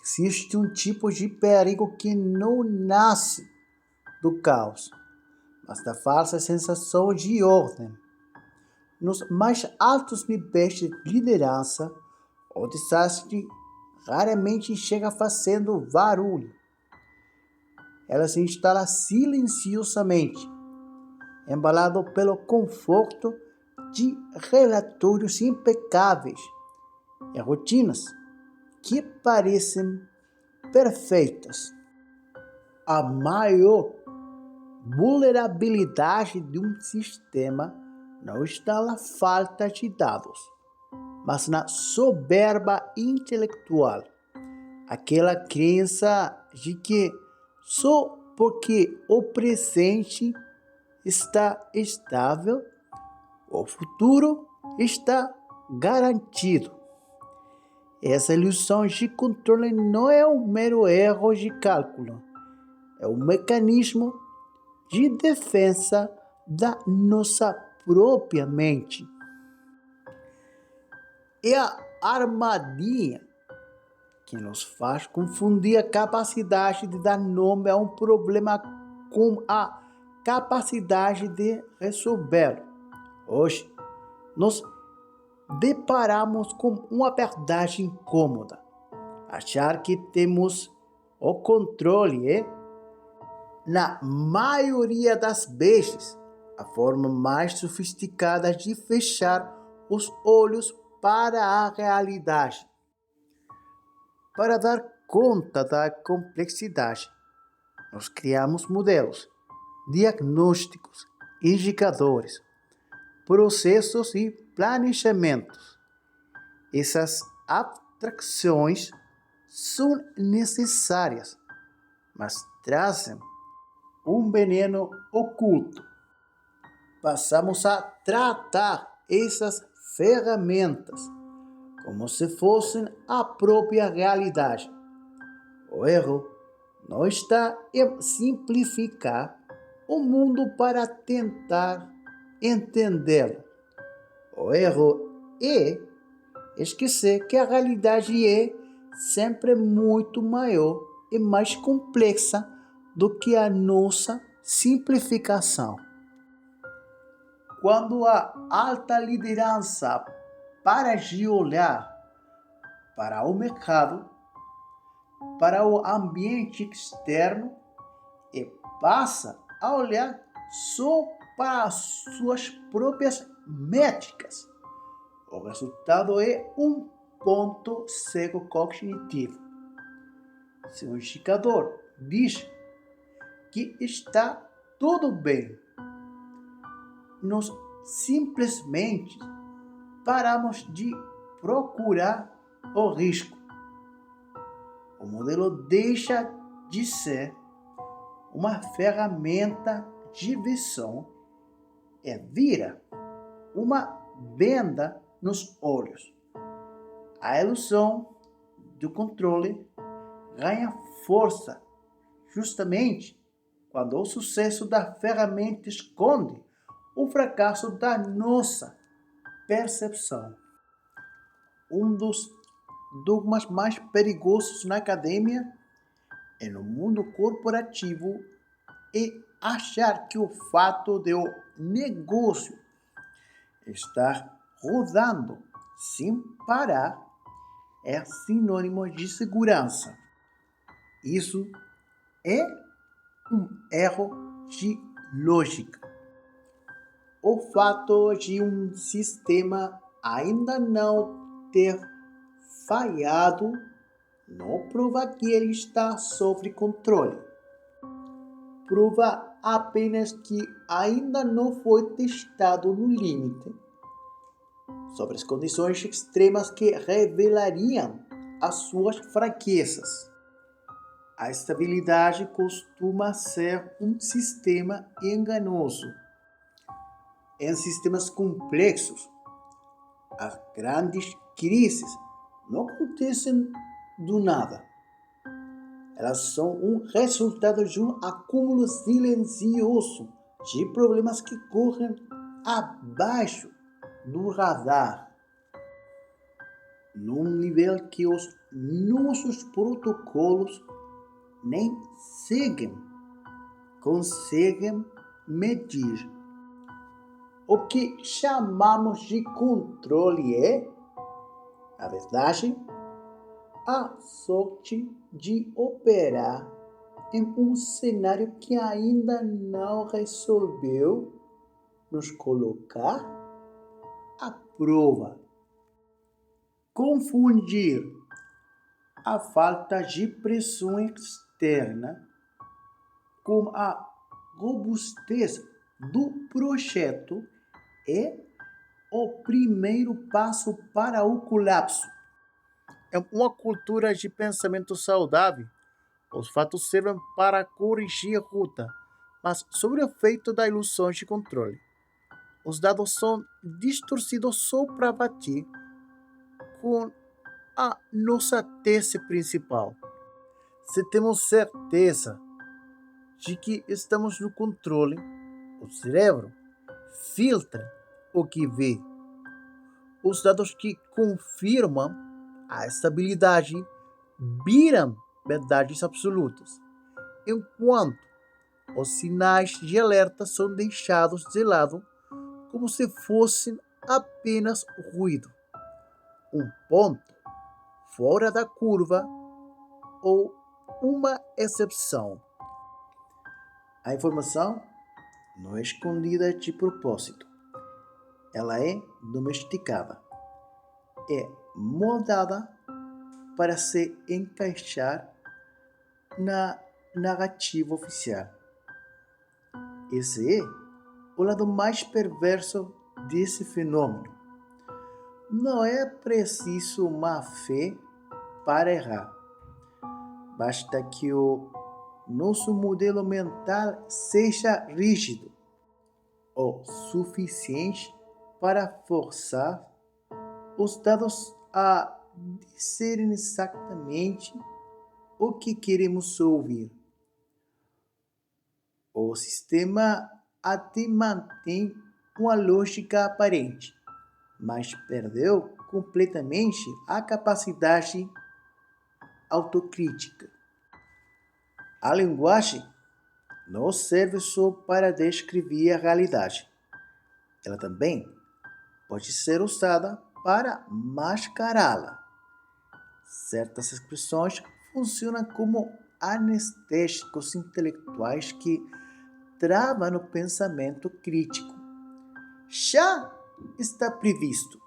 existe um tipo de perigo que não nasce do caos, mas da falsa sensação de ordem. Nos mais altos níveis de liderança, o desastre raramente chega fazendo barulho. Ela se instala silenciosamente, embalado pelo conforto de relatórios impecáveis e rotinas que parecem perfeitas. A maior vulnerabilidade de um sistema não está na falta de dados, mas na soberba intelectual. Aquela crença de que só porque o presente está estável, o futuro está garantido. Essa ilusão de controle não é um mero erro de cálculo, é um mecanismo de defesa da nossa própria mente. É a armadilha que nos faz confundir a capacidade de dar nome a um problema com a capacidade de resolvê-lo. Hoje, nos deparamos com uma verdade incômoda. Achar que temos o controle é, na maioria das vezes, a forma mais sofisticada de fechar os olhos para a realidade. Para dar conta da complexidade, nós criamos modelos, diagnósticos, indicadores, processos e planejamentos. Essas abstrações são necessárias, mas trazem um veneno oculto. Passamos a tratar essas ferramentas como se fossem a própria realidade. O erro não está em simplificar o mundo para tentar entendê-lo. O erro é esquecer que a realidade é sempre muito maior e mais complexa do que a nossa simplificação. Quando a alta liderança para de olhar para o mercado, para o ambiente externo e passa a olhar só para as suas próprias métricas, o resultado é um ponto cego cognitivo. Se o indicador diz que está tudo bem, nós simplesmente paramos de procurar o risco. O modelo deixa de ser uma ferramenta de visão e vira uma venda nos olhos. A ilusão do controle ganha força justamente quando o sucesso da ferramenta esconde o fracasso da nossa percepção. Um dos dogmas mais perigosos na academia e no mundo corporativo é achar que o fato de o negócio estar rodando sem parar é sinônimo de segurança. Isso é um erro de lógica. O fato de um sistema ainda não ter falhado não prova que ele está sob controle. Prova apenas que ainda não foi testado no limite, sobre as condições extremas que revelariam as suas fraquezas. A estabilidade costuma ser um sistema enganoso. Em sistemas complexos, as grandes crises não acontecem do nada. Elas são um resultado de um acúmulo silencioso de problemas que correm abaixo do radar. num nível que os nossos protocolos nem seguem, conseguem medir. O que chamamos de controle é, na verdade, a sorte de operar em um cenário que ainda não resolveu nos colocar à prova. Confundir a falta de pressão externa com a robustez do projeto é o primeiro passo para o colapso. Em uma cultura de pensamento saudável, os fatos servem para corrigir a rota, mas sob o efeito da ilusão de controle, os dados são distorcidos só para bater com a nossa tese principal. Se temos certeza de que estamos no controle, o cérebro filtra o que vê. Os dados que confirmam a estabilidade viram verdades absolutas, enquanto os sinais de alerta são deixados de lado como se fossem apenas ruído, um ponto fora da curva ou uma exceção. A informação não é escondida de propósito. Ela é domesticada, é moldada para se encaixar na narrativa oficial. Esse é o lado mais perverso desse fenômeno. Não é preciso má fé para errar. Basta que o nosso modelo mental seja rígido o suficiente para forçar os dados a disserem exatamente o que queremos ouvir. O sistema até mantém uma lógica aparente, mas perdeu completamente a capacidade autocrítica. A linguagem não serve só para descrever a realidade. Ela também pode ser usada para mascará-la. Certas expressões funcionam como anestésicos intelectuais que travam o pensamento crítico. Já está previsto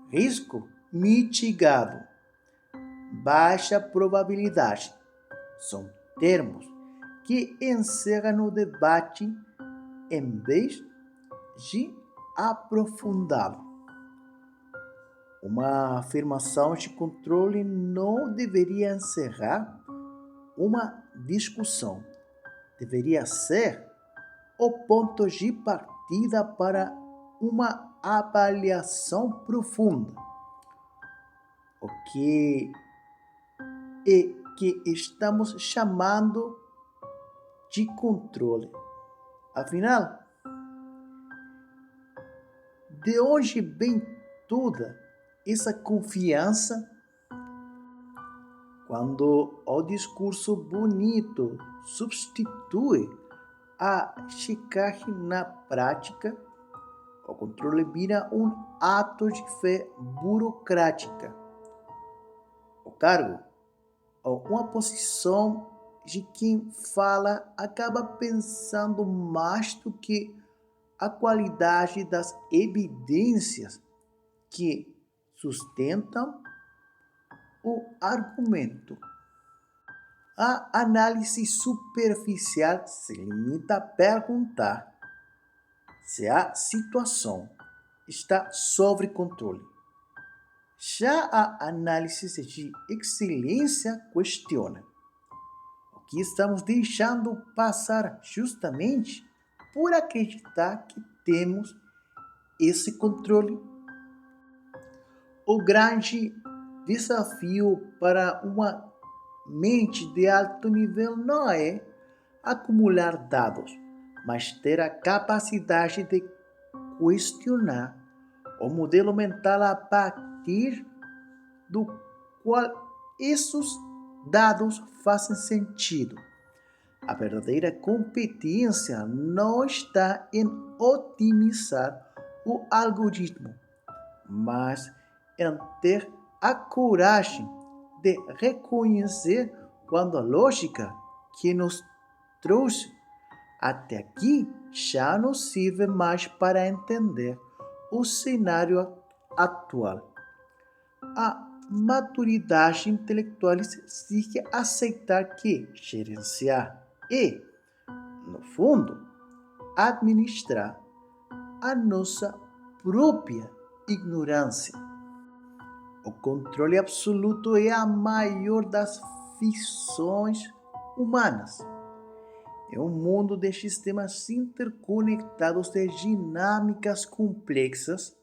risco mitigado, baixa probabilidade. São termos que encerram o debate em vez de aprofundá-lo. Uma afirmação de controle não deveria encerrar uma discussão. Deveria ser o ponto de partida para uma avaliação profunda. O que é que estamos chamando de controle? Afinal, de onde vem toda essa confiança? Quando o discurso bonito substitui a checagem na prática, o controle vira um ato de fé burocrática. O cargo ou uma posição de quem fala acaba pensando mais do que a qualidade das evidências que sustentam o argumento. A análise superficial se limita a perguntar se a situação está sob controle. Já a análise de excelência questiona o que estamos deixando passar justamente por acreditar que temos esse controle. O grande desafio para uma mente de alto nível não é acumular dados, mas ter a capacidade de questionar o modelo mental a partir do qual esses dados fazem sentido. A verdadeira competência não está em otimizar o algoritmo, mas em ter a coragem de reconhecer quando a lógica que nos trouxe até aqui já não serve mais para entender o cenário atual. A maturidade intelectual significa aceitar que gerenciar e, no fundo, administrar a nossa própria ignorância. O controle absoluto é a maior das ficções humanas. É um mundo de sistemas interconectados de dinâmicas complexas.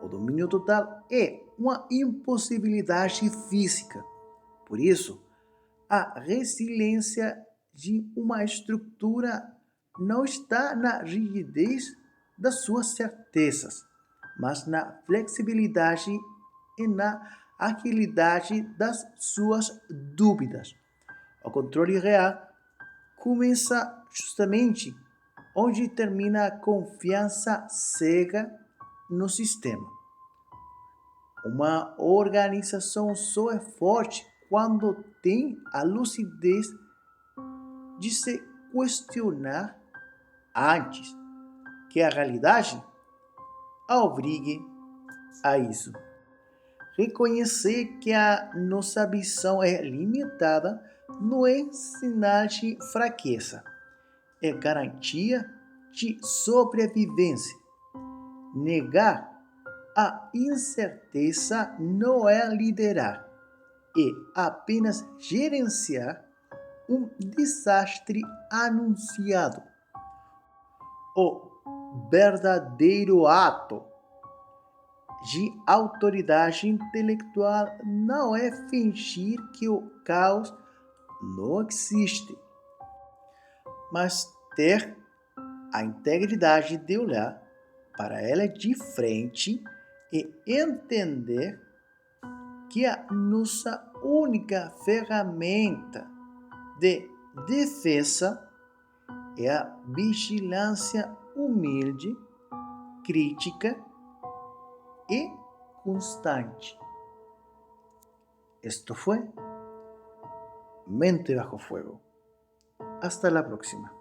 O domínio total é uma impossibilidade física. Por isso, a resiliência de uma estrutura não está na rigidez das suas certezas, mas na flexibilidade e na agilidade das suas dúvidas. O controle real começa justamente onde termina a confiança cega no sistema. Uma organização só é forte quando tem a lucidez de se questionar antes que a realidade a obrigue a isso. Reconhecer que a nossa visão é limitada não é sinal de fraqueza, é garantia de sobrevivência. Negar a incerteza não é liderar, é apenas gerenciar um desastre anunciado. O verdadeiro ato de autoridade intelectual não é fingir que o caos não existe, mas ter a integridade de olhar para ela de frente e entender que a nossa única ferramenta de defesa é a vigilância humilde, crítica e constante. Esto fue Mente Bajo Fuego. Hasta la próxima.